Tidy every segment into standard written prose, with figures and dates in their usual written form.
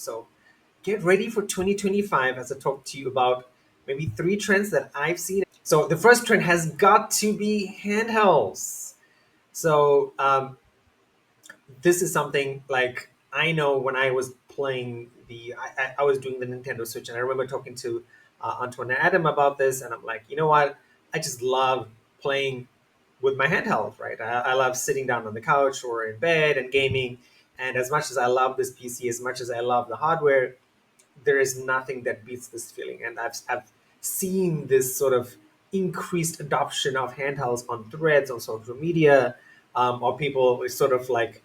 So get ready for 2025 as I talk to you about maybe three trends that I've seen. So the first trend has got to be handhelds. So this is something like I know when I was playing I was doing the Nintendo Switch, and I remember talking to Antoine and Adam about this, and I'm like, you know what? I just love playing with my handheld, right? I love sitting down on the couch or in bed and gaming. And as much as I love this PC, as much as I love the hardware, there is nothing that beats this feeling. And I've seen this sort of increased adoption of handhelds on threads on social media, or people sort of like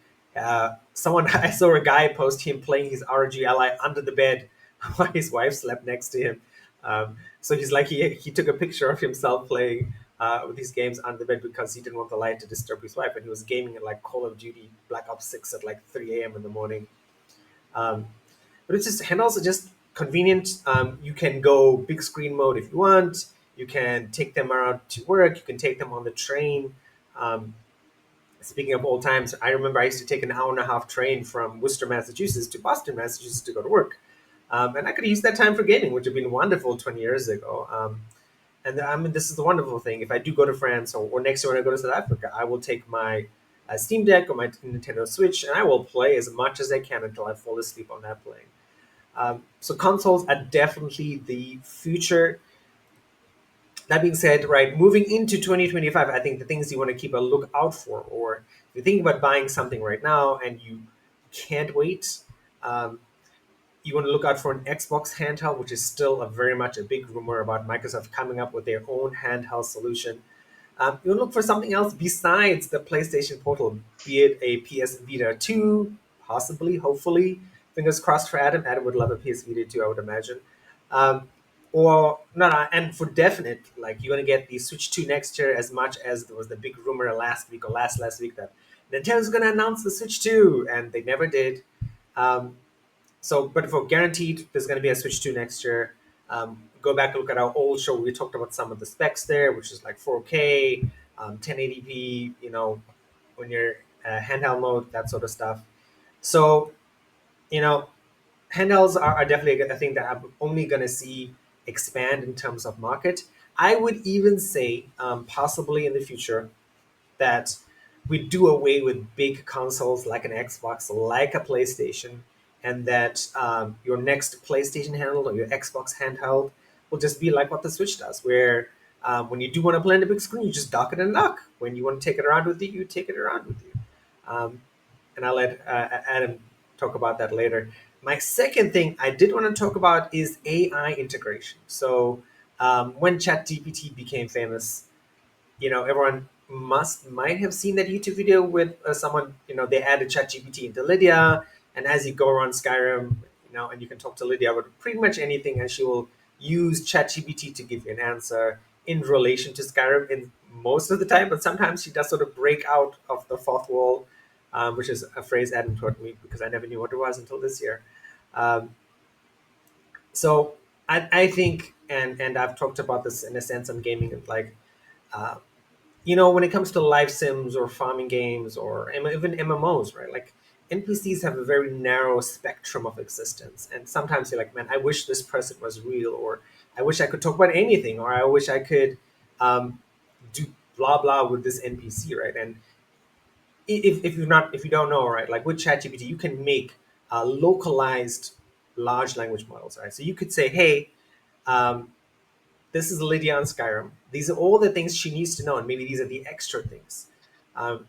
someone I saw a guy post him playing his ROG Ally under the bed while his wife slept next to him. So he's like he took a picture of himself playing with these games under the bed because he didn't want the light to disturb his wife, and he was gaming at like Call of Duty Black Ops 6 at like 3 a.m. in the morning. Um, but it's just handles are just convenient. You can go big screen mode if you want. You can take them around to work. You can take them on the train. Um, Speaking of old times, I remember I used to take an hour and a half train from Worcester, Massachusetts to Boston, Massachusetts to go to work. And I could have used that time for gaming, which would have been wonderful 20 years ago. And I mean, this is the wonderful thing. If I do go to France or next year when I go to South Africa, I will take my Steam Deck or my Nintendo Switch, and I will play as much as I can until I fall asleep on that playing. So consoles are definitely the future. That being said, right, moving into 2025, I think the things you want to keep a lookout for, or if you're thinking about buying something right now and you can't wait, um, you want to look out for an Xbox handheld, which is still a very much a big rumor about Microsoft coming up with their own handheld solution. You want to look for something else besides the PlayStation Portal, be it a PS Vita 2, possibly, hopefully. Fingers crossed for Adam. Adam would love a PS Vita 2, I would imagine. Um, or, no, no, and for definite, like you're going to get the Switch 2 next year, as much as there was the big rumor last week or last week that Nintendo's going to announce the Switch 2, and they never did. Um, but for guaranteed, there's going to be a Switch 2 next year. Go back and look at our old show. We talked about some of the specs there, which is like 4K, 1080p, when you're handheld mode, that sort of stuff. So, you know, handhelds are definitely a thing that I'm only going to see expand in terms of market. I would even say, possibly in the future, that we do away with big consoles like an Xbox, like a PlayStation, and that your next PlayStation handheld or your Xbox handheld will just be like what the Switch does, where when you do want to play on the big screen, you just dock it and dock. When you want to take it around with you, you take it around with you. Um, and I'll let Adam talk about that later. My second thing I did want to talk about is AI integration. So when ChatGPT became famous, everyone might have seen that YouTube video with someone, they added ChatGPT into Lydia, and as you go around Skyrim, and you can talk to Lydia about pretty much anything, and she will use ChatGPT to give you an answer in relation to Skyrim in most of the time, but sometimes she does sort of break out of the fourth wall, which is a phrase Adam taught me because I never knew what it was until this year. Um, so I think, and I've talked about this in a sense on gaming, and like, uh, when it comes to live sims or farming games or even MMOs, right? Like NPCs have a very narrow spectrum of existence. And sometimes you're like, man, I wish this person was real, or I wish I could talk about anything, or I wish I could um, do blah, blah with this NPC, right? And if you don't know, right, like with ChatGPT, you can make localized large language models, right? So you could say, hey, um, this is Lydia on Skyrim. These are all the things she needs to know, and maybe these are the extra things. Um,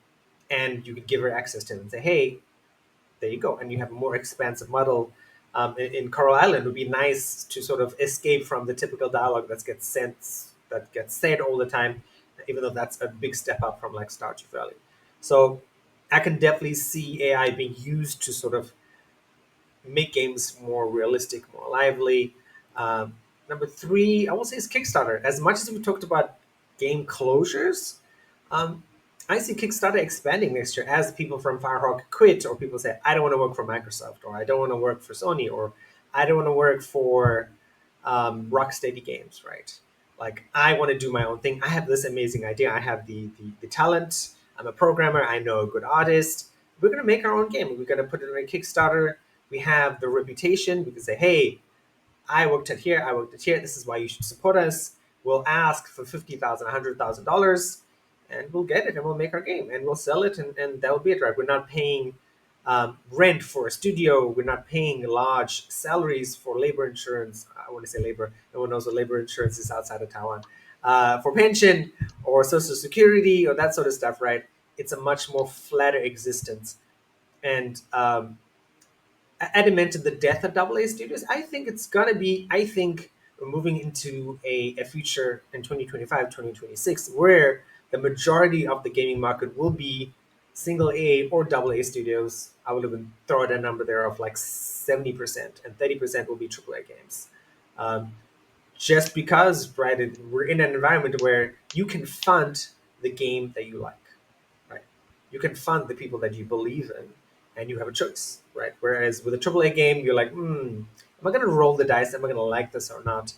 and you could give her access to them and say, "Hey, there you go," and you have a more expansive model. In Coral Island, it would be nice to sort of escape from the typical dialogue that gets said all the time, even though that's a big step up from like Stardew Valley. So I can definitely see AI being used to sort of make games more realistic, more lively. Um, Number three, I will say is Kickstarter. As much as we talked about game closures, um, I see Kickstarter expanding next year as people from Firehawk quit, or people say, I don't want to work for Microsoft, or I don't want to work for Sony, or I don't want to work for Rocksteady Games, right? Like, I want to do my own thing. I have this amazing idea. I have the talent. I'm a programmer. I know a good artist. We're going to make our own game. We're going to put it on a Kickstarter. We have the reputation. We can say, hey, I worked at here, I worked at here. This is why you should support us. We'll ask for $50,000, $100,000, and we'll get it, and we'll make our game, and we'll sell it, and that'll be it, right? We're not paying rent for a studio. We're not paying large salaries for labor insurance. I want to say labor. No one knows what labor insurance is outside of Taiwan. For pension or social security or that sort of stuff, right? It's a much more flatter existence. And adamant to the death of AA studios. I think it's gonna be. I think we're moving into a future in 2025, 2026, where the majority of the gaming market will be single A or AA studios. I would even throw out a number there of like 70%, and 30% will be AAA games. Um, just because, right, we're in an environment where you can fund the game that you like, right? You can fund the people that you believe in, and you have a choice, right? Whereas with a AAA game, you're like, am I going to roll the dice? Am I going to like this or not?